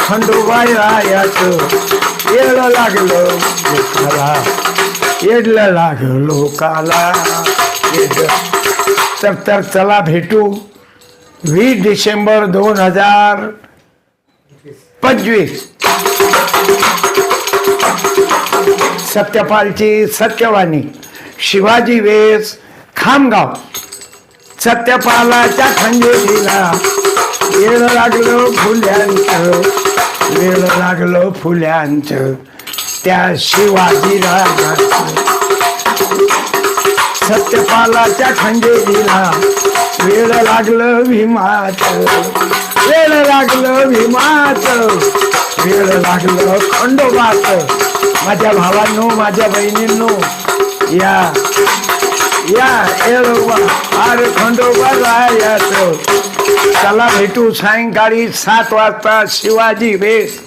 खंडोबायाचं येड लागलं लोकाला, येडलं लागलं लोकाला येड. तर चला भेटू 20 डिसेंबर 2025 सत्यपालची सत्यवाणी, शिवाजी वेस, खामगाव. सत्यपालाच्या खंडेरीला येड लागलं फुल्यांचं, वेळ लागलं फुल्यांचं त्या शिवाजी राजाचं. सत्यपालाच्या खंडेरीला वेळ लागलं भीमाचं, वेळ लागलं भीमाचं, वेळ लागलं खंडोबाचं. माझ्या भावांनो, माझ्या बहिणींनो, या या येळोबा अरे खंडोबा रायाचं. चला भेटू सायंकाळी 7 वाजता शिवाजी वेस.